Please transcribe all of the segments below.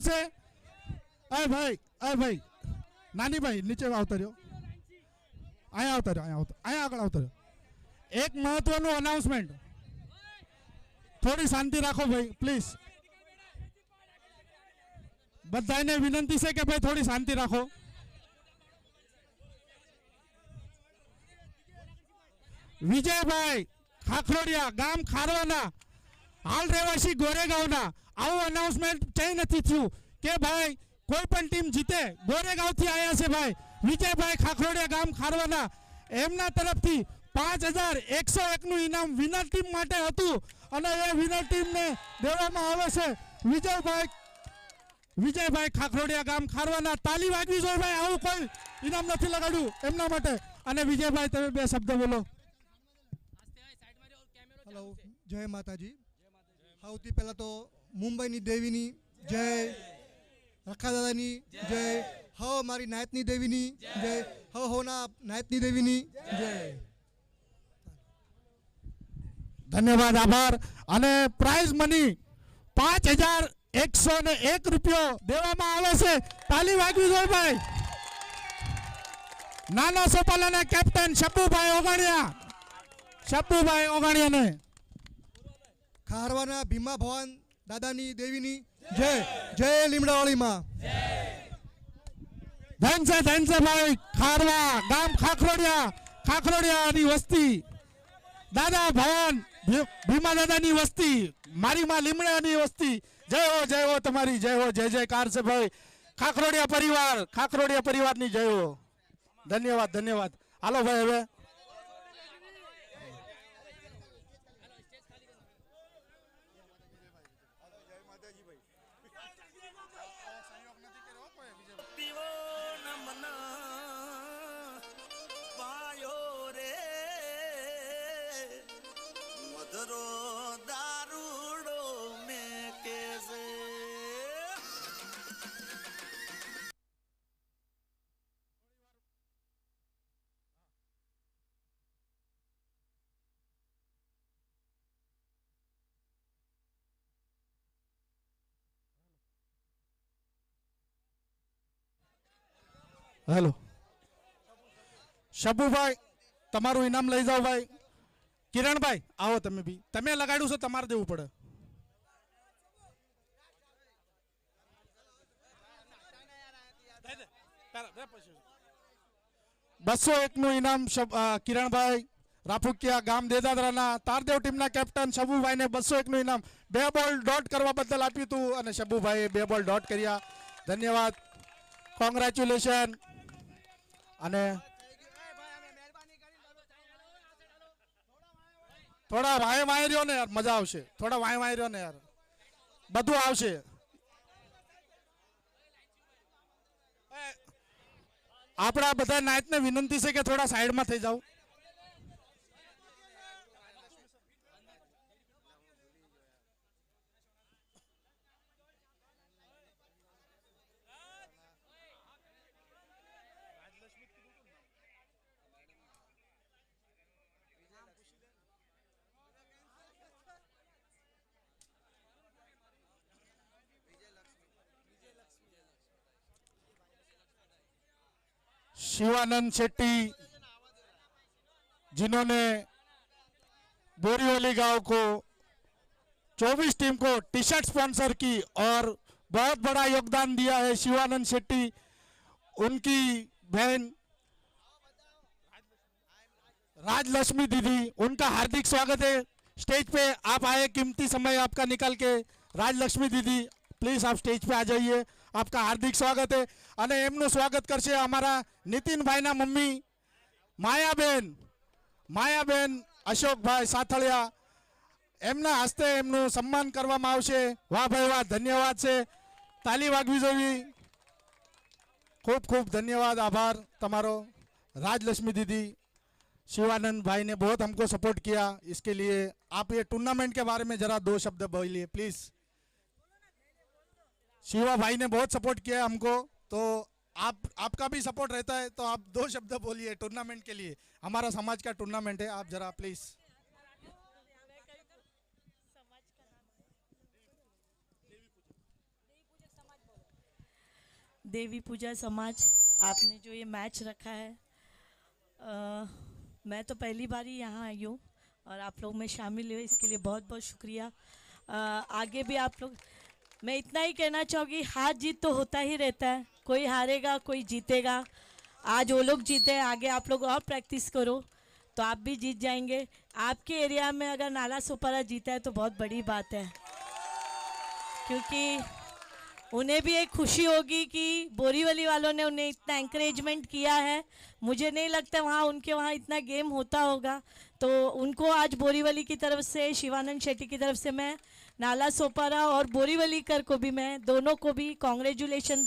છે ભાઈ નાની ભાઈ નીચે આવતા રહ્યો, અહીંયા આવતા રહ્યો, અહીંયા આગળ આવતા રહ્યો. એક મહત્વનું અનાઉન્સમેન્ટ, થોડી શાંતિ રાખો ભાઈ પ્લીઝ. બધાને વિનંતી છે કે ભાઈ થોડી શાંતિ રાખો. વિજયભાઈ ખાખરોડિયા, ગામ ખારવાના, હાલ રહેવાસી ગોરેગાંવના, આવું અનાઉન્સમેન્ટ ક્યાંય નથી થયું કે ભાઈ કોઈ પણ ટીમ જીતે. ગોરેગાંવથી આવ્યા છે ભાઈ વિજયભાઈ ખાખરોડિયા, ગામ ખારવાના. એમના તરફથી 5101 નું ઇનામ વિનર ટીમ માટે હતું અને એ વિનર ટીમને દેવામાં આવે છે. વિજયભાઈ ખાખરોડિયા, ગામ ખારવાના. તાલી વાગવી જોઈએ ભાઈ, આવું કોઈ ઇનામ નથી લગાડ્યું એમના માટે. અને વિજયભાઈ તમે બે શબ્દ બોલો. હેલો, જય માતાજી. સૌથી પહેલા તો મુંબઈની દેવીની જય, રખા દાદાની જય, હો મારી નાયતની દેવીની જય, હોના નાયતની દેવીની જય. ધન્યવાદ, આભાર. અને પ્રાઇઝ મની 5101 રૂપિયો દેવામાં આવે છે. તાલી વાગવી જોઈએ ભાઈ. નાના સોપાલાના કેપ્ટન શબ્બુભાઈ ઓગાણિયાને. ખારવાના ભીમા ભવાન દાદાની દેવીની જય, જય લીમડાવાળીમાં. ધન છે ભાઈ. ખારવા ગામ ખાખરોડિયાની વસ્તી, દાદા ભવાન ભીમા દાદાની વસ્તી, મારી માં લીમડાની વસ્તી. જય હો તમારી, જય હો, જય જયકાર છે ભાઈ. ખાખરોડિયા પરિવારની જય હો. ધન્યવાદ. હાલો ભાઈ હવે હેલો શબ્બુભાઈ, તમારું ઇનામ લઈ જાઓ ભાઈ. કિરણભાઈ આવો, તમે બી, તમે લગાડ્યું છે તમારે દેવું પડે. $201 નું ઇનામ કિરણભાઈ રાફુકિયા, ગામ દેદાદરાના, તારદેવ ટીમના કેપ્ટન શબ્બુભાઈને 201 નું ઇનામ 2 બોલ ડોટ કરવા બદલ આપ્યું હતું અને શબ્બુભાઈએ 2 બોલ ડોટ કર્યા. ધન્યવાદ, કોંગ્રેચ્યુલેશન. અને થોડા વાય રહ્યો ને યાર, મજા આવશે. થોડા વાય રહ્યો ને યાર, બધું આવશે. આપણા બધા નાયતને વિનંતી છે કે થોડા સાઈડમાં થઈ જાવ. शिवानंद शेट्टी, जिन्होंने बोरीवली गांव को 24 टीम को टी शर्ट स्पॉन्सर की और बहुत बड़ा योगदान दिया है शिवानंद शेट्टी, उनकी बहन राजलक्ष्मी दीदी, उनका हार्दिक स्वागत है. स्टेज पे आप आए, कीमती समय आपका निकाल के. राजलक्ष्मी दीदी प्लीज आप स्टेज पे आ जाइए, आपका हार्दिक स्वागत है. અને એમનું સ્વાગત કરશે અમારા નીતિનભાઈના મમ્મી માયાબેન અશોકભાઈ સાથળિયા. એમના હસ્તે એમનું સન્માન કરવામાં આવશે. વાહ ભાઈ વાહ, ધન્યવાદ છે. તાલી વાગવી જોઈએ. खूब धन्यवाद, आभार તમારો. राजलक्ष्मी दीदी, शिवानंद भाई ने बहुत हमको सपोर्ट किया, इसके लिए आप ये टूर्नामेंट के बारे में जरा 2 शब्द बोलिए प्लीज. शिवा भाई ने बहुत सपोर्ट किया हमको, तो आपका भी सपोर्ट रहता है, तो आप 2 शब्द बोलिए टूर्नामेंट के लिए. हमारा समाज का टूर्नामेंट है, आप जरा प्लीज. देवी पूजा समाज, आपने जो ये मैच रखा है, मैं तो पहली बार ही यहाँ आई हूँ और आप लोग में शामिल हुए, इसके लिए बहुत बहुत शुक्रिया। आगे भी आप लोग, मैं इतना ही कहना चाहूँगी, हार जीत तो होता ही रहता है, कोई हारेगा कोई जीतेगा। आज वो लोग जीते, आगे आप लोग और प्रैक्टिस करो तो आप भी जीत जाएंगे। आपके एरिया में अगर नाला सोपारा जीता है तो बहुत बड़ी बात है, क्योंकि उन्हें भी एक खुशी होगी कि बोरीवली वालों ने उन्हें इतना एंकरेजमेंट किया है। मुझे नहीं लगता उनके वहाँ इतना गेम होता होगा, तो उनको आज बोरीवली की तरफ से, शिवानंद शेट्टी की तरफ से मैं नाला सोपारा और बोरीवली कर को भी, मैं दोनों को भी कॉन्ग्रेचुलेशन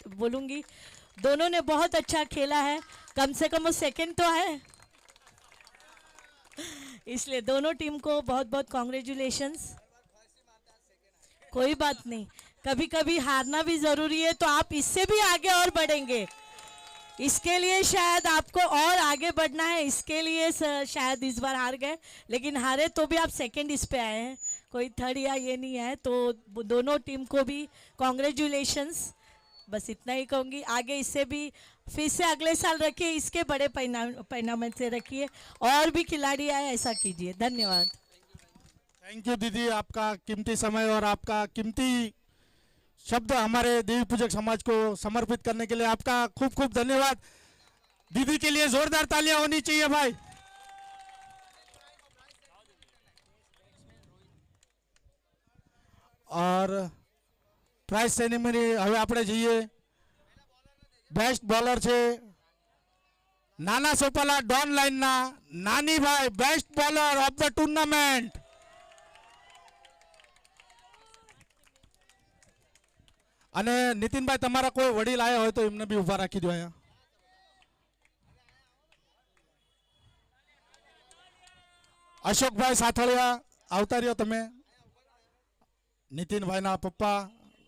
बोलूँगी। दोनों ने बहुत अच्छा खेला है, कम से कम वो सेकंड तो है, इसलिए दोनों टीम को बहुत बहुत कॉन्ग्रेचुलेशंस। कोई बात नहीं, कभी कभी हारना भी ज़रूरी है, तो आप इससे भी आगे और बढ़ेंगे। इसके लिए शायद आपको और आगे बढ़ना है, इसके लिए शायद इस बार हार गए, लेकिन हारे तो भी आप सेकंड इस पे आए हैं, कोई थर्ड या ये नहीं है। तो दोनों टीम को भी कॉन्ग्रेचुलेशंस, बस इतना ही कहूँगी। आगे इससे भी फिर से अगले साल रखिए, इसके बड़े परिणाम से रखिए, और भी खिलाड़ी आए ऐसा कीजिए। धन्यवाद। थैंक यू दीदी, आपका कीमती समय और आपका कीमती शब्द हमारे देवी पूजक समाज को समर्पित करने के लिए आपका खूब खूब धन्यवाद। दीदी के लिए जोरदार तालियां होनी चाहिए भाई। और प्राइज सेरेमनी હવે આપણે જઈએ। બેસ્ટ બોલર છે નાના સોપાલા ડોન લાઈનના નાની ભાઈ, best bowler of the tournament. અને નીતિનભાઈ, તમારા કોઈ વડીલ આયા હોય તો એમને બી ઊભા રાખી દો અહીંયા। અશોકભાઈ સાથળિયા આવતા રહ્યો તમે। નીતિનભાઈના પપ્પા,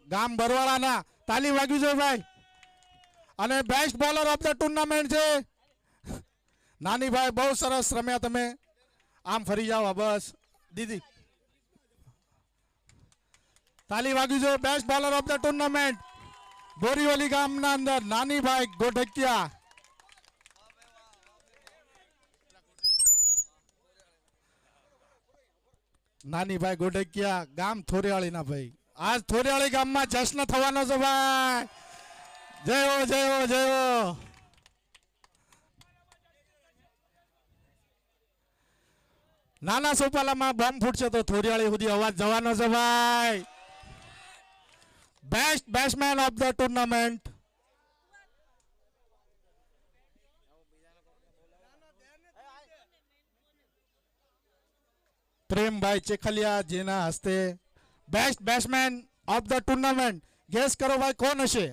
ગામ બરવાળાના, તાલી વાગી જોઈએ ભાઈ। અને best bowler of the tournament છે નાની ભાઈ, બહુ સરસ રમ્યા તમે। આમ ફરી જાઓ બસ દીદી, તાલી વાગી જોઈએ। Best bowler of the tournament Borivali ગામના અંદર નાની ભાઈ ગોઢકિયા। નાની ભાઈ ગોઢકિયા, ગામ થોરિયાળીના ભાઈ। आज થોરિયાળી ગામમાં જશ્ન થવાનો છે ભાઈ। જય હો જય હો જય હો। નાના સોપાલામાં બોમ્બ ફૂટશે તો થોરિયાળી સુધી અવાજ જવાનો છે ભાઈ। Best batsman of the tournament Prembhai Chekhaliya, જેના હસ્તે best batsman of the tournament. Guess કરો ભાઈ કોણ હશે?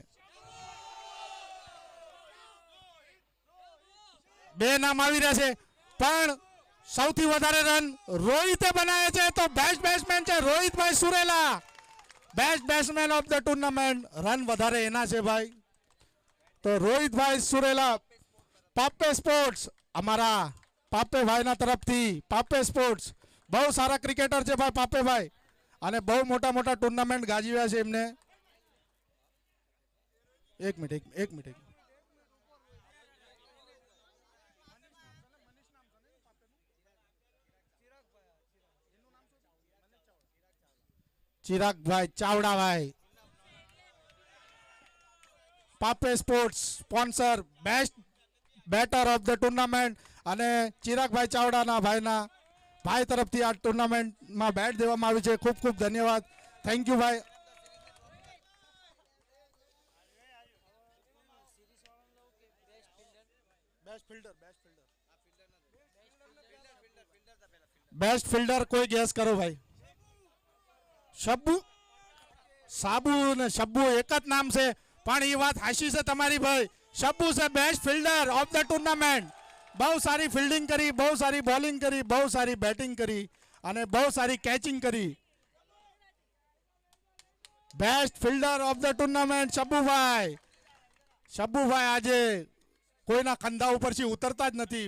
બે નામ આવી રહ્યા છે, પણ સૌથી વધારે રન રોહિતે બનાવ્યા છે, તો બેસ્ટ બેટ્સમેન છે Rohitbhai Surela. Best batsman of the tournament, run વધારે એના છે ભાઈ, તો રોહિતભાઈ સુરેલા। પાપે સ્પોર્ટ્સ, અમારા પાપે ભાઈના તરફથી પાપે સ્પોર્ટ્સ, બહુ સારા ક્રિકેટર છે ભાઈ પાપે ભાઈ, અને બહુ મોટા મોટા ટુર્નામેન્ટ ગાજવ્યા છે એમને। એક મિનિટ चिराग भाई चावड़ा भाई, पापे sports sponsor best batter of the tournament. અને ચિરાગ ભાઈ ચાવડાના ભાઈ તરફથી આ ટુર્નામેન્ટમાં બેટ દેવામાં આવી છે। ખૂબ ખૂબ ધન્યવાદ, થેન્ક યુ ભાઈ। बेस्ट फील्डर कोई गैस करो भाई? शब्बू, साबू ने शब्बू एक ज नाम से, पण ये बात हाशी से तमारी भाई। शब्बू से best fielder of the tournament, बहुत सारी फील्डिंग करी, बहुत सारी बॉलिंग करी, बहुत सारी बैटिंग करी અને बहुत सारी कैचिंग करी। Best fielder of the tournament Shabbu भाई आज कोईना कंधा उपरथी उतरता ज नथी,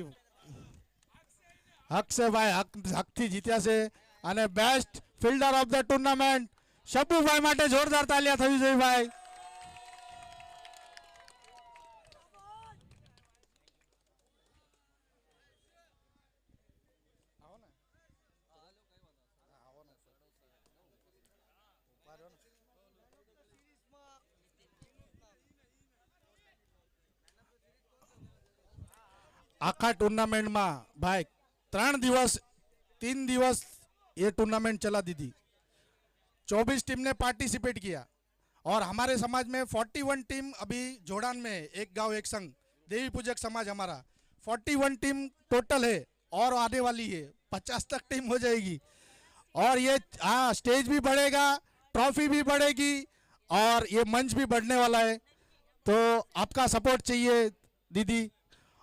हक से भाई हक थी जीत्या छे। અને best fielder of the tournament Shabbu भाई माटे जोरदार तालियां थवी जोईए भाई। આખા टूर्नामेंटમાં भाई 3 દિવસ 3 દિવસ ये टूर्नामेंट चला दी थी। 24 टीम ने पार्टिसिपेट किया और हमारे समाज में 41 टीम अभी जोड़ान में है। एक गांव एक संघ देवी पूजक समाज हमारा 41 टीम टोटल है और आने वाली है 50 तक टीम हो जाएगी। और ये हाँ स्टेज भी बढ़ेगा, ट्रॉफी भी बढ़ेगी और ये मंच भी बढ़ने वाला है। तो आपका सपोर्ट चाहिए दीदी।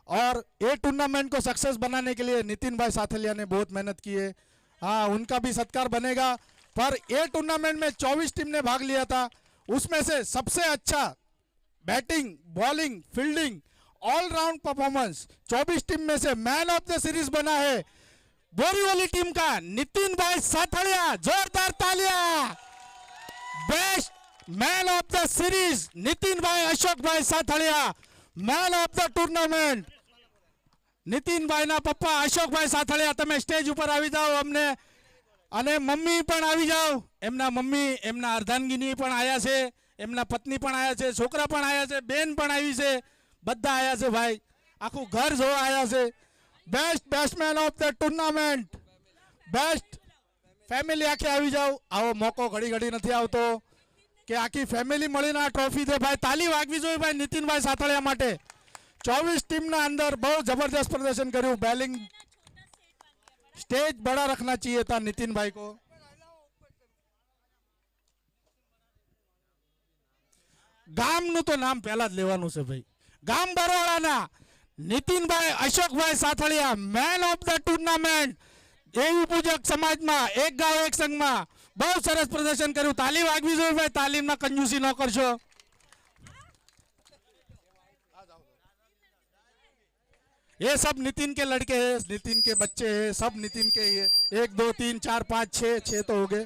और ये टूर्नामेंट को सक्सेस बनाने के लिए नितिन भाई साथलिया ने बहुत मेहनत की है। हाँ उनका भी सत्कार बनेगा। पर ये टूर्नामेंट में 24 टीम ने भाग लिया था, उसमें से सबसे अच्छा batting, bowling, fielding, all round performance 24 team में से मैन ऑफ द सीरीज बना है बोरीवली टीम का नितिन भाई साथलिया। जोरदार तालियां। Best man of the series Nitin भाई अशोक भाई Sathaliya, man of the tournament Nitin भाई ना पप्पा अशोक भाई साथलिया। तमे स्टेज ऊपर આવી જાઓ અમને અને મમ્મી પણ આવી જાઓ। એમના મમ્મી એમના અર્ધાંગીની પણ આયા છે, એમના પત્ની પણ આયા છે, છોકરા પણ આયા છે, બેન પણ આવી છે, બધા આયા છે ભાઈ, આખું ઘર જોવા આયા છે। Best batsman of the tournament, best family આખી આવી જાઓ। આવો મોકો ઘડી ઘડી નથી આવતો કે આખી ફેમિલી મળીને આ ટ્રોફી દે ભાઈ। તાલી વાગવી જોઈએ ભાઈ નીતિનભાઈ સાથળિયા માટે। 24 टीम अंदर बहुत जबरदस्त प्रदर्शन करूं। बैलिंग स्टेज बड़ा रखना चाहिए था नितिन भाई को। गाम नु तो नाम पहला ज लेवानुं छे भाई। गाम बरोड़ा नितिन भाई अशोक भाई साथड़िया मैन ऑफ द टूर्नामेंट देवी पूजक समाज में एक गांव एक संघ में बहुत सरस प्रदर्शन करूं। ताली वागवी जोईए भाई, तालीम में कंजूसी न करशो। ये सब नितिन के लड़के हैं, नितिन के बच्चे हैं, सब नितिन के ये 1 2 3 4 5 6 तो हो गए।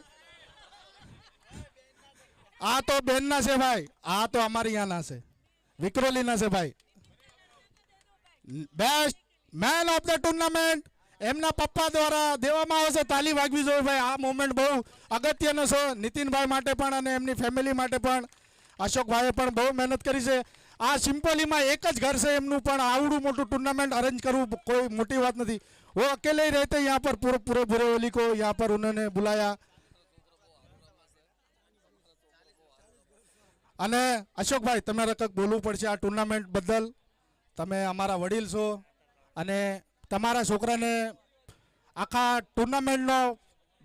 आ तो बहन ना से भाई, आ तो हमारी यहाँ ना से विक्रोली ना से भाई। Best man of the tournament एमना पप्पा द्वारा देवामां आवशे। ताली वागवी जोईए भाई। आ मोमेंट बहु अगत्यनो छे नितिन भाई माटे पण अने एमनी फैमिली माटे पण। अशोक भाई पण बहु मेहनत करी छे। आ सिंपली में एक ज घर से एमनु पण आवडू मोटू टूर्नामेंट अरेंज करવું कोई मोटी बात नहीं। वो अकेले ही रहते यहाँ पर पूरे बोरीवली को यहाँ पर उन्होंने बुलाया। अने अशोक भाई तमारे कंईक बोलવું પડશે आ टूर्नामेंट बदल। तमे अमारा वडील छो अने तमारा छोकराने आखा टूर्नामेंट नो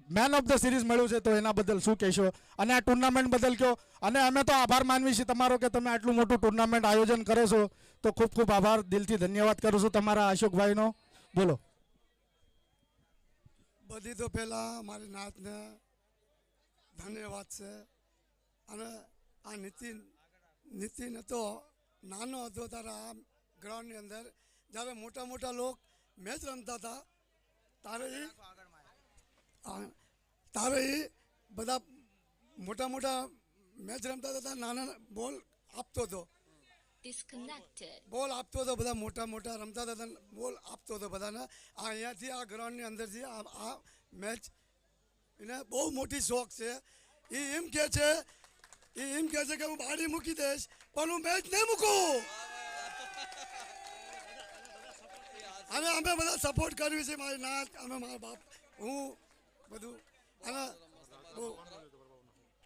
मैन ऑफ द सीरीज मळ्યું છે, તો એના બદલ શું કહેશો? અને આ ટુર્નામેન્ટ બદલ કયો। અને અમે તો આભાર માનવી છે તમારો કે તમે આટલું મોટું ટુર્નામેન્ટ આયોજન કરો છો, તો ખૂબ ખૂબ આભાર, દિલથી ધન્યવાદ કરું છું તમારા અશોકભાઈનો। બોલો। બધી તો પહેલા મારી નાતને ધન્યવાદ છે। અને આ નીતિન હતો નાનો હતો ત્યારે આ ગ્રાઉન્ડની અંદર જ્યારે મોટા મોટા લોક મેચ રમતા હતા તારે બધા મોટા મોટા મેચ રમતા હતા, નાના બોલ આપતો હતો, બોલ આપતો હતો, બધા મોટા મોટા રમતા હતા, બોલ આપતો હતો બધાને। આ અહીંયાથી આ ગ્રાઉન્ડની અંદરથી આ મેચ એને બહુ મોટી શોખ છે। એ એમ કહે છે કે હું બારી મૂકી દઈશ પણ હું મેચ નહીં મૂકું। અને અમે બધા સપોર્ટ કર્યું છે, મારી નાત, અમે મારા બાપ, હું બધું। અને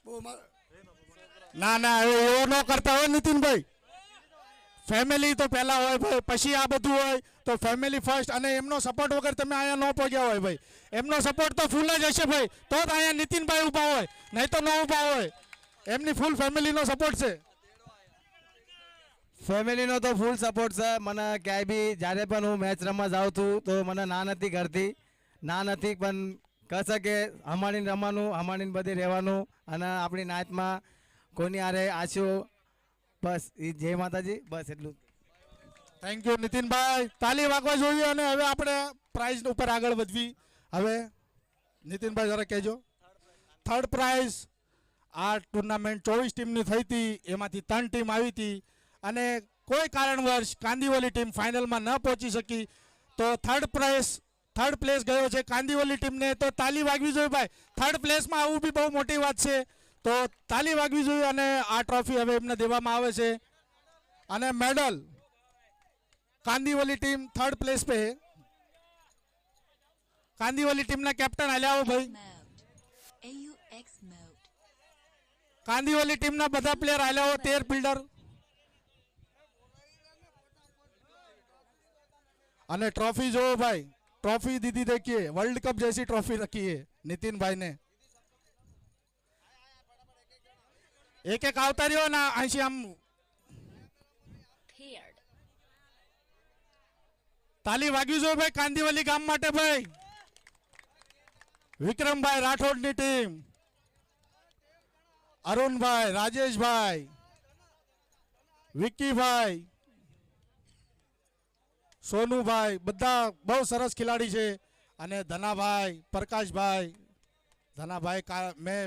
બહુ ના ના એવો ન કરતા હોય નીતિનભાઈ। ફેમિલી તો પહેલા હોય ભાઈ, પછી આ બધું હોય તો ફેમિલી ફર્સ્ટ। અને એમનો સપોર્ટ વગર તમે અહીંયા ન પહોંચ્યા હોય ભાઈ। એમનો સપોર્ટ તો ફૂલ જ હશે ભાઈ, તો જ અહીંયા નીતિનભાઈ ઊભા હોય, નહીં તો ન ઊભા હોય। એમની ફૂલ ફેમિલીનો સપોર્ટ છે। ફેમિલીનો તો ફૂલ સપોર્ટ છે। મને ક્યાંય બી જ્યારે પણ હું મેચ રમવા જાઉં છું તો મને ના નથી કરતી, ના નથી પણ કહેશે કે હમાડીને રમવાનું, હમાડીને બધે રહેવાનું અને આપણી નાચમાં કોઈની હારે આશો। બસ એ જય માતાજી, બસ એટલું। થેન્ક યુ નીતિનભાઈ, તાલી વાગવા જોઈએ। અને હવે આપણે પ્રાઇઝ ઉપર આગળ વધવી। હવે નીતિનભાઈ જરા કહેજો। થર્ડ પ્રાઇઝ આ ટુર્નામેન્ટ 24 ટીમની થઈ હતી, એમાંથી 3 ટીમ આવી હતી અને કોઈ કારણવશ કાંદીવલી ટીમ ફાઇનલમાં ન પહોંચી શકી, તો થર્ડ પ્લેસ ગયો છે કાંદીવલી ટીમને। તો તાલી વાગવી જોઈએ ભાઈ। થર્ડ પ્લેસમાં આવવું બી બહુ મોટી વાત છે, તો તાલી વાગવી જોઈએ। અને આ ટ્રોફી હવે એમને દેવામાં આવે છે અને medal Kandivali team third place पे है। कांदीवली टीम ना कैप्टन आल्या हो भाई। AUX mode. कांदीवली टीम ना બધા પ્લેયર આલ્યા હો 13 ફિલ્ડર અને ट्रॉफी जो भाई ट्रॉफी दीदी देखिए वर्ल्ड कप जैसी ट्रॉफी रखी है नितिन भाई ने। एक एक आवता रहो ना ऐसी हम Paired. ताली वाग्યું જો ભાઈ કાંદીવલી ગામ માટે ભાઈ। વિક્રમભાઈ રાઠોડની ટીમ, અરુણભાઈ, રાજેશભાઈ, વિક્કીભાઈ, સોનુભાઈ બધા બહુ સરસ ખેલાડી છે। અને ધનાભાઈ, પ્રકાશભાઈ, ધનાભાઈ મેં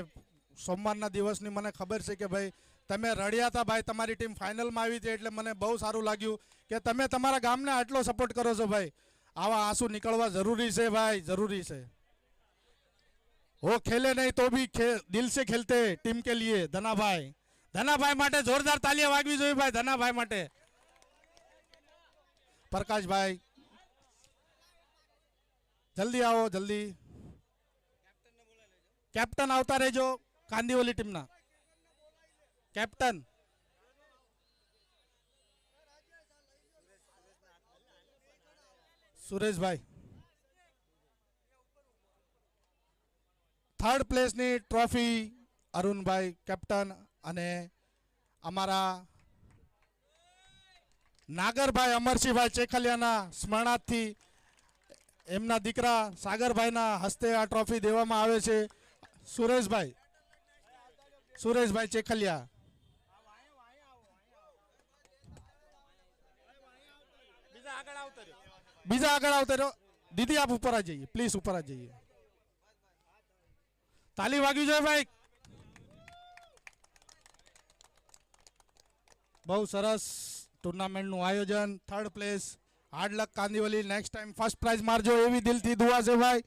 સોમવારના દિવસની મને ખબર છે કે ભાઈ તમે રડ્યા હતા ભાઈ, તમારી ટીમ ફાઇનલમાં આવી હતી એટલે મને બહુ સારું લાગ્યું કે તમે તમારા ગામને આટલો સપોર્ટ કરો છો ભાઈ। આવા આંસુ નીકળવા જરૂરી છે ભાઈ, જરૂરી છે। वो खेले नहीं तो भी दिल से खेलते टीम के लिए। धनाभाई माटे जोरदार तालियां वागवी જોઈએ भाई। धनाभाई माटे प्रकाश भाई जल्दी आओ जल्दी। कैप्टन आवता रहेजो कांदीवली टीम ना कैप्टन सुरेश भाई। थर्ड प्लेस ની ટ્રોફી અરુણભાઈ કેપ્ટન અને અમારા નાગરભાઈ અમરસિંહભાઈ ચેખલિયાના સ્મરણાર્થી એમના દીકરા સાગરભાઈના હસ્તે આ ટ્રોફી દેવામાં આવે છે। સુરેશભાઈ ચેખલિયા બીજા આગળ આવતા રહ્યો। दीदी आप ऊपर आ जाइए प्लीज, ऊपर आ जाइए। ताली वागी जाए भाई। बहुत सरस टूर्नामेंट નું આયોજન। Third place hard luck Kandivali. Next time first prize मारजो एवी दिल थी दुआ से भाई।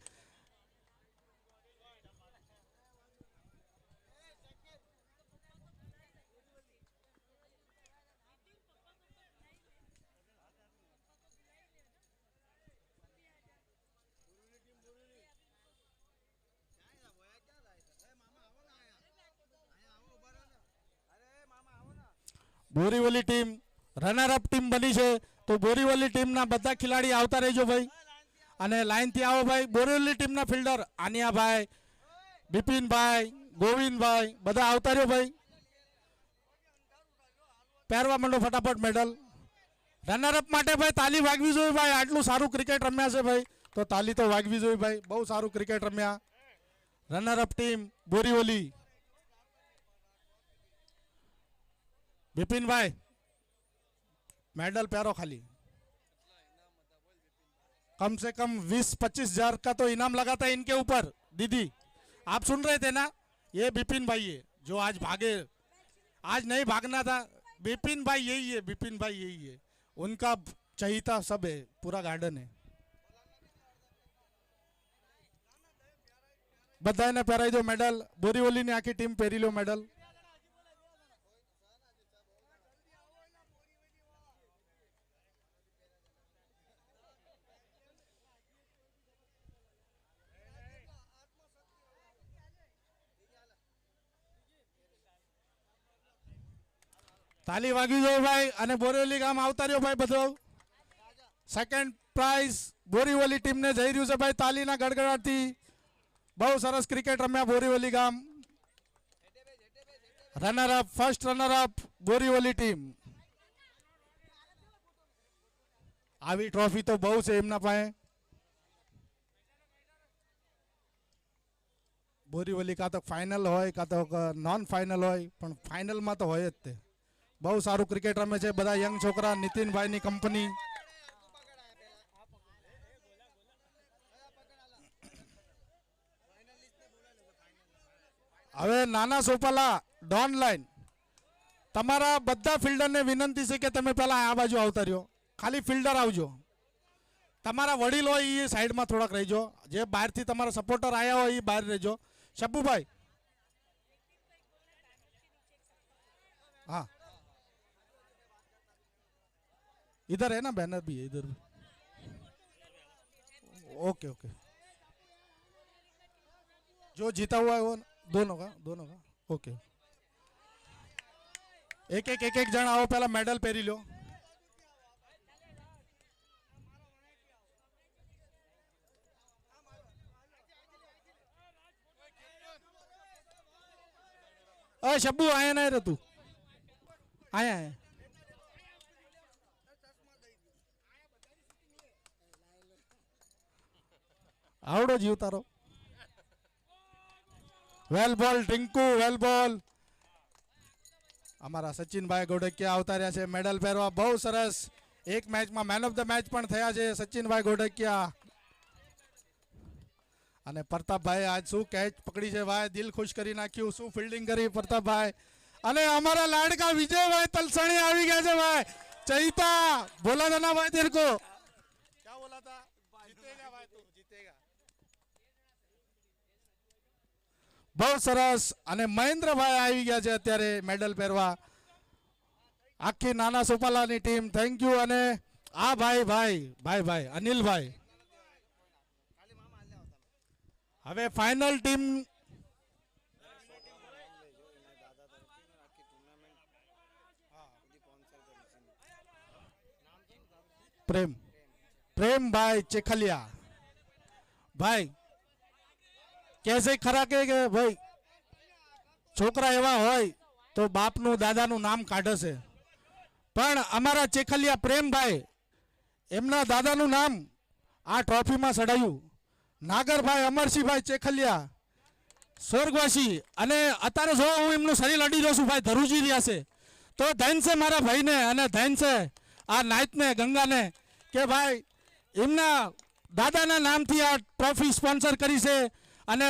Borivali team runner up team બની છે તો બોરીવલી ટીમના બધા ખેલાડી આવતા રહેજો ભાઈ અને લાઈનથી આવો ભાઈ। બોરીવલી ટીમના ફિલ્ડર આનિયાભાઈ, બિપિનભાઈ, ગોવિંદભાઈ બધા આવતા રહ્યો ભાઈ। પહેરવા માંડો ફટાફટ મેડલ। રનર અપ માટે ભાઈ તાલી વાગવી જોઈએ ભાઈ। આટલું સારું ક્રિકેટ રમ્યા છે ભાઈ તો તાલી તો વાગવી જોઈએ ભાઈ। બહુ સારું ક્રિકેટ રમ્યા runner up team Borivali. Bipin भाई मेडल पैरो खाली कम से कम 20-25 हजार का तो इनाम लगा था इनके ऊपर। दीदी आप सुन रहे थे ना, ये बिपिन भाई है जो आज भागे। आज नहीं भागना था, बिपिन भाई यही है, बिपिन भाई यही है। उनका चहीता सब है, पूरा गार्डन है। बधाने પહેરાઈ दो मेडल। बोरीवली ने आखी टीम પહેરી लो मेडल। ताली वागी जो भाई અને બોરીવલી ગામ આવતા રહ્યો ભાઈ બધો। સેકન્ડ પ્રાઇઝ બોરીવલી ટીમને જઈ રહ્યું છે ભાઈ તાલીના ગડગડાટથી। બહુ સરસ ક્રિકેટ રમ્યા બોરીવલી ગામ। Runner up first runner up Borivali team. આવી ટ્રોફી તો બહુ છે એમના પાસે। બોરીવલી કાં તો ફાઇનલ હોય કાં તો નોન ફાઇનલ હોય પણ ફાઇનલમાં તો હોય જ તે। બહુ સારું ક્રિકેટ રમે છે બધા યંગ છોકરા નીતિનભાઈની કંપની। હવે નાના સોપાલા ડોન લાઈન તમારા બધા ફિલ્ડરને વિનંતી છે કે તમે પહેલા આ બાજુ આવતા રહ્યો, ખાલી ફિલ્ડર આવજો। તમારા વડીલ હોય એ સાઈડમાં થોડાક રહેજો, જે બહારથી તમારા સપોર્ટર આવ્યા હોય એ બહાર રહેજો। શબ્બુભાઈ હા इधर है ना बैनर भी है इधर भी ओके ओके जो जीता हुआ है वो दोनों का ओके एक जन आओ पहला मेडल पहरी लो अरे शब्बू आया नहीं रे तू आया है आवड़ो जीव तारो well ball Tinku well ball અમારા સચિનભાઈ ગોડકિયા આવતા રહ્યા છે મેડલ પહેરવા બહુ સરસ એક મેચમાં મેન ઓફ ધ મેચ પણ થયા છે સચિનભાઈ ગોડકિયા અને પ્રતાપભાઈ આજ શું કેચ પકડી છે ભાઈ દિલ ખુશ કરી નાખ્યું શું ફિલ્ડિંગ કરી પ્રતાપભાઈ અને અમારા લાડકા વિજયભાઈ તલસાણી આવી ગયા છે ભાઈ ચૈતા બોલા था ना भाई तेरे को क्या बोला था जीतेगा भाई तू जीतेगा બહુ સરસ અને મહેન્દ્રભાઈ આવી ગયા છે અત્યારે મેડલ પહેરવા આખી નાના સોપાલાની ટીમ થેન્ક યુ અને આ ભાઈ અનિલભાઈ હવે ફાઇનલ ટીમ પ્રેમભાઈ ચેખલિયા ભાઈ कैसे खरा के भाई छोकरा एवा होय तो बापનું દાદાનું નામ કાઢે છે પણ અમારા ચેખલિયા પ્રેમભાઈ એમના દાદાનું નામ આ ટ્રોફીમાં સડાયું નાગરભાઈ અમરસિંહભાઈ ચેખલિયા સ્વર્ગવાસી અને અત્યારે જો હું એમનું શરીર અડી રહ્યો છું ભાઈ ધરુજી રહ્યા છે તો ધન છે મારા ભાઈને અને ધન છે આ નાયતને ગંગાને કે ભાઈ એમના દાદાના નામથી આ ટ્રોફી સ્પોન્સર કરી છે અને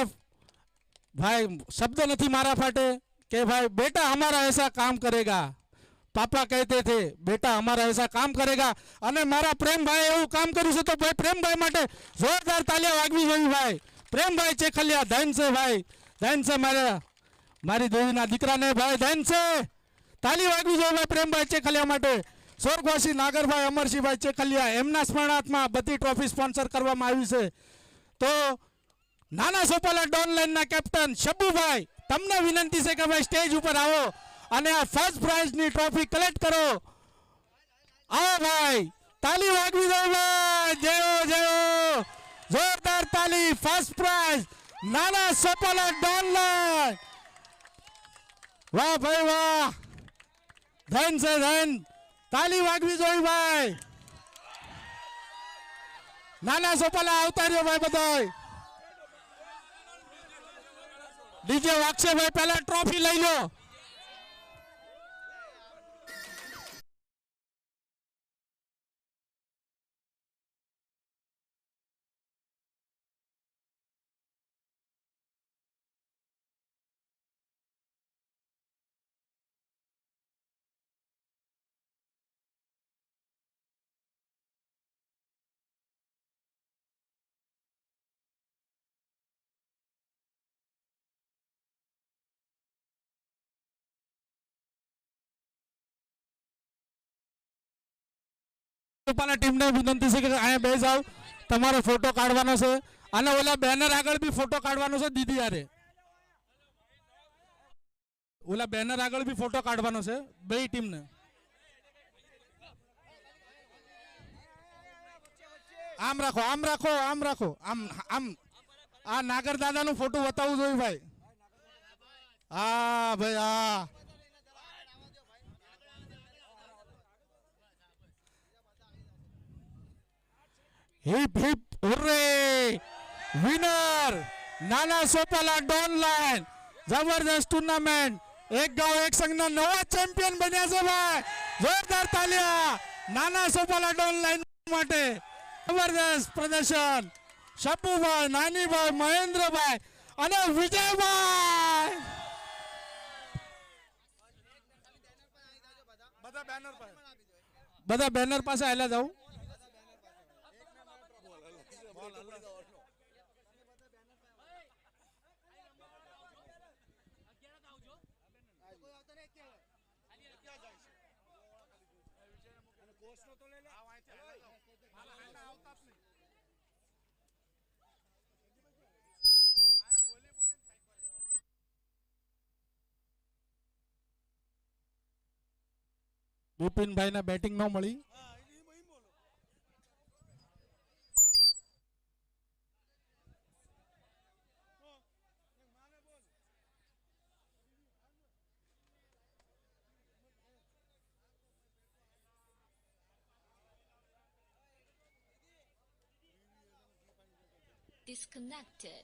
भाई शब्द नहीं मारा फाटे कि भाई बेटा हमारा ऐसा काम करेगा पापा कहते थे बेटा हमारा ऐसा काम करेगा અને મારા પ્રેમભાઈ એવું કામ કર્યું છે તો ભાઈ પ્રેમભાઈ માટે જોરદાર તાલિયા વાગવી જોઈએ ભાઈ પ્રેમભાઈ ચેખલિયા ધન છે ભાઈ ધન છે મારી દેવીના દીકરાને ભાઈ ધન છે તાલી વાગવી જોઈએ ભાઈ પ્રેમભાઈ ચેખલિયા માટે સ્વર્ગવાસી નાગરભાઈ અમરસિંહભાઈ ચેખલિયા એમના સ્મરણાર્થમાં બધી ટ્રોફી સ્પોન્સર કરવામાં આવી છે તો નાના સોપાલા ડોન લાઈનના કેપ્ટન શબ્બુભાઈ તમને વિનંતી છે કે ભાઈ સ્ટેજ ઉપર આવો અને આ ફર્સ્ટ પ્રાઇઝની ટ્રોફી કલેક્ટ કરો આવો ભાઈ તાલી વાગવી દો ભાઈ જયો જોરદાર તાલી ફર્સ્ટ પ્રાઇઝ નાના સોપાલા ડોન લાઈન વાહ ભાઈ વાહ ધન છે ધન તાલી વાગવી જોઈએ ભાઈ નાના સોપાલા આવતા રહ્યો ભાઈ બધાય डीजे वागसे भाई पहला ट्रॉफी लई लो टीम ने विनंती से अँ बे जाओ तमारो फोटो काढवानो छे અને ઓલા બેનર આગળ બી ફોટો કાઢવાનો છે દીદી યારે ઓલા બેનર આગળ બી ફોટો કાઢવાનો છે બે ટીમ ને આમ રાખો આમ રાખો આમ રાખો આમ આમ આ નાગર દાદાનું ફોટો બતાવવું જોઈએ ભાઈ હા ભાઈ હા हिप हिप हुर्रे विनर नाना सोपाला डॉन लाइन जबरदस्त टूर्नामेंट एक गांव एक संघ ना नवा चैंपियन बन्या છે ભાઈ જોરદાર તાલિયા નાના સોપાલા ડોન લાइन માટે જબરદસ્ત પ્રદર્શન શબ્બુભાઈ નાનીભાઈ મહેન્દ્રભાઈ અને વિજયભાઈ બધા બેનર પાસે આયલા જાવ બિપિનભાઈ ને બેટિંગ ન મળી. Disconnected.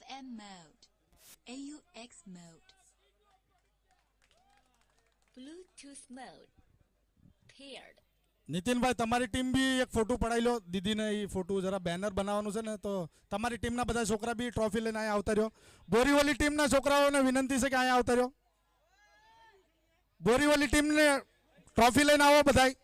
FM mode. AUX mode. Bluetooth mode. Paired. Nitinbhai તમારી ટીમ બી એક ફોટો પડાવી લો. દીદીને એ ફોટો જરા બેનર બનાવવાનું છે ને, તો તમારી ટીમના બધા છોકરા બી ટ્રોફી લઈને અહીંયા આવતા રહ્યો. બોરીવલી ટીમના છોકરાઓને વિનંતી છે કે અહીંયા આવતા રહ્યો. બોરીવલી ટીમને ટ્રોફી લઈને આવો બધાય.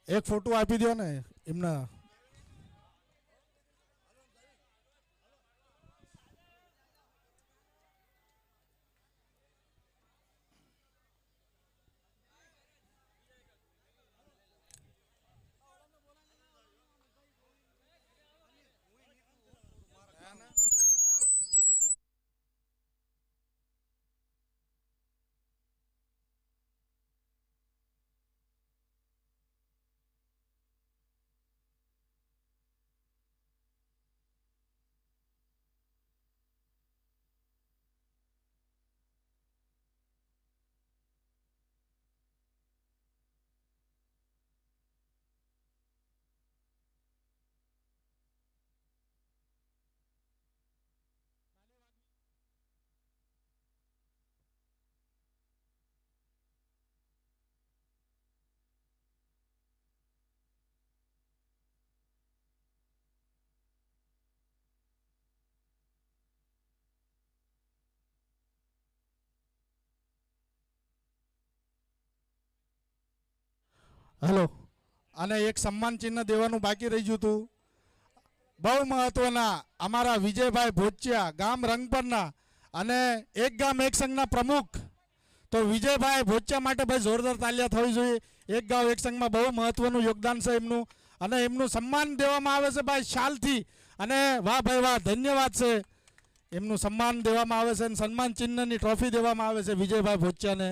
એક ફોટો આપી દો ને એમના. હેલો, અને એક સન્માન ચિહ્ન દેવાનું બાકી રહી ગયું હતું. બહુ મહત્વના અમારા વિજયભાઈ ભોચિયા ગામ રંગપરના અને એક ગામ એક સંઘના પ્રમુખ. તો વિજયભાઈ ભોચિયા માટે ભાઈ જોરદાર તાલિયા થવી જોઈએ. એક ગામ એક સંઘમાં બહુ મહત્વનું યોગદાન છે એમનું, અને એમનું સન્માન દેવામાં આવે છે ભાઈ શાલથી. અને વાહ ભાઈ વાહ, ધન્યવાદ છે. એમનું સન્માન દેવામાં આવે છે અને સન્માન ચિહ્નની ટ્રોફી દેવામાં આવે છે વિજયભાઈ ભોચિયાને.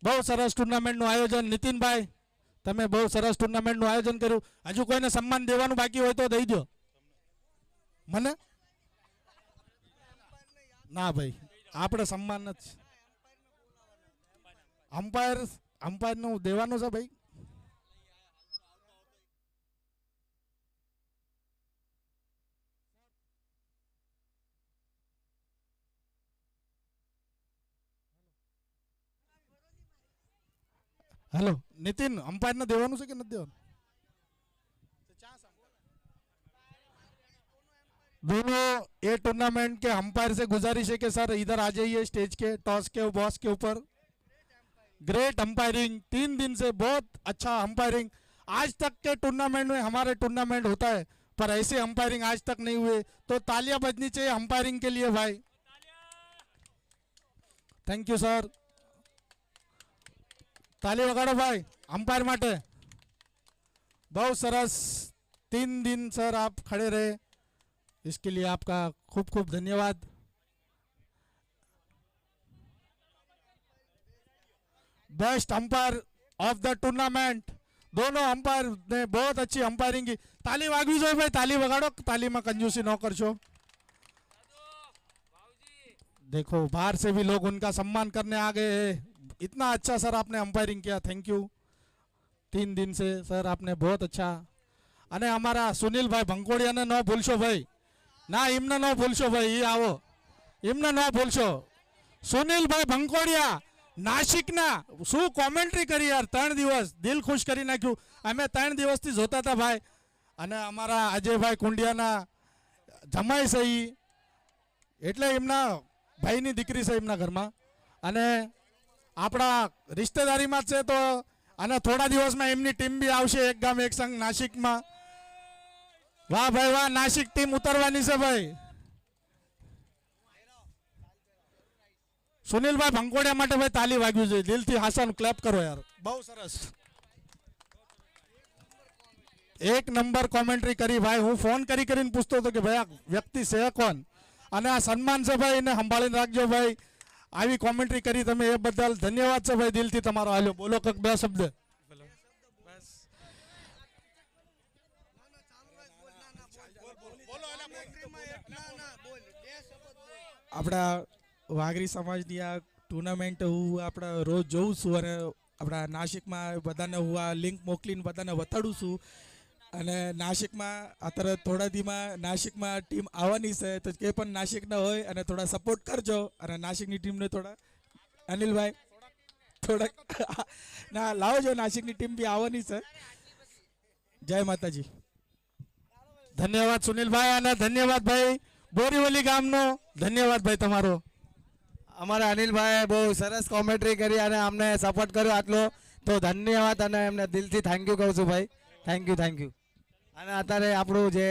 બહુ સરસ ટુર્નામેન્ટનું આયોજન નીતિનભાઈ, તમે બહુ સરસ ટુર્નામેન્ટનું આયોજન કર્યું. હજુ કોઈને સન્માન દેવાનું બાકી હોય તો દઈ દો મને. ના ભાઈ, આપણે સન્માન જ અમ્પાયરનું દેવાનું છે ભાઈ. हेलो नितिन, अंपायर ने देवानु से कि नहीं देवानु? दोनों ये टूर्नामेंट के अंपायर से गुजारिश है कि सर इधर आ जाइए स्टेज के टॉस के बॉस के ऊपर. ग्रेट अंपायरिंग, 3 दिन से बहुत अच्छा अंपायरिंग. आज तक के टूर्नामेंट में हमारे टूर्नामेंट होता है, पर ऐसे अंपायरिंग आज तक नहीं हुए. तो तालियां बजनी चाहिए अंपायरिंग के लिए भाई. Thank you sir. ताली वगाड़ो भाई अंपायर माटे. बहुत सरस 3 दिन सर आप खड़े रहे, इसके लिए आपका खूब खूब धन्यवाद. Best umpire of the tournament, दोनों अंपायर ने बहुत अच्छी अंपायरिंग की. ताली वागवी जो भाई, ताली वगाड़ो. ताली में कंजूसी न करशो. देखो बाहर से भी लोग उनका सम्मान करने आ गए हैं. इतना अच्छा सर आपने अंपायरिंग किया, थैंक यू. 3 दिन से सर आपने बहुत अच्छा. અને અમારા સુનિલભાઈ ભંકોડિયાને ન ભૂલશો ભાઈ, ના એમને ન ભૂલશો ભાઈ, એ આવો, એમને ન ભૂલશો. સુનિલભાઈ ભંકોડિયા નાસિકના શું કોમેન્ટ્રી કરી યાર, 3 દિવસ દિલ ખુશ કરી નાખ્યું. અમે 3 દિવસથી જોતા હતા ભાઈ. અને અમારા અજયભાઈ કુંડિયાના જમાઈ છે ઈ, એટલે એમના ભાઈની દીકરી છે એમના ઘરમાં, અને આપણા રિશ્તેદારીમાં જ છે. તો અને થોડા દિવસમાં એમની ટીમ બી આવશે, એક ગામ એક સંઘ નાસિકમાં. વાહ ભાઈ વાહ, નાસિક ટીમ ઉતરવાની છે ભાઈ. સુનિલભાઈ ભંકોડિયા માટે ભાઈ તાલી વાગ્યું છે, દિલથી હાસન ક્લેપ કરો યાર, બહુ સરસ. 1 નંબર કોમેન્ટ્રી કરી ભાઈ. હું ફોન કરીને પૂછતો હતો કે ભાઈ આ વ્યક્તિ છે કોણ, અને આ સન્માન છે ભાઈ, એને સંભાળીને રાખજો ભાઈ. આવી કોમેન્ટ્રી કરી તમે એ બદલ ધન્યવાદ છે ભાઈ, દિલથી તમારો. હાલ્યો બોલો કંઈક 2 શબ્દ. આપણા વાઘરી સમાજની આ ટુર્નામેન્ટ હું આપણા રોજ જોઉં છું, અને આપણા નાસિકમાં બધાને હું આ લિંક મોકલીને બધાને બતાડું છું. અને નાસિકમાં અત્યારે થોડા દીમાં નાસિકમાં ટીમ આવવાની છે, તો કે પણ નાસિકના હોય અને થોડા સપોર્ટ કરજો. અને નાસિકની ટીમને થોડા અનિલભાઈ થોડાક ના લાવજો, નાસિકની ટીમ બી આવવાની છે. જય માતાજી. ધન્યવાદ સુનિલભાઈ, અને ધન્યવાદ ભાઈ બોરીવલી ગામનો, ધન્યવાદ ભાઈ તમારો. અમારા અનિલભાઈએ બહુ સરસ કોમેન્ટ્રી કરી અને અમને સપોર્ટ કર્યો આટલો, તો ધન્યવાદ. અને એમને દિલથી થેન્ક યુ કહું છું ભાઈ, થેન્ક યુ. અને અત્યારે આપણું જે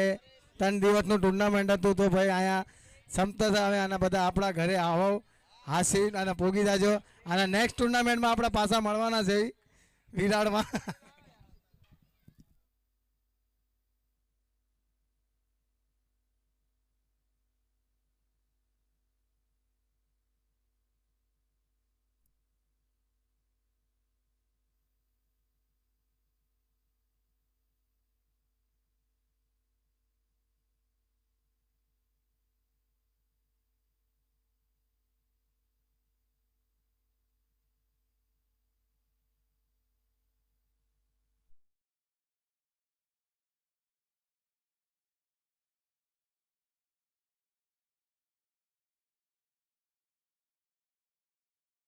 3 દિવસનું ટુર્નામેન્ટ હતું, તો ભાઈ અહીંયા સમતા આવે અને બધા આપણા ઘરે આવો, હાસી અને પોગી જાજો. અને નેક્સ્ટ ટુર્નામેન્ટમાં આપણે પાછા મળવાના છે વિરાળમાં.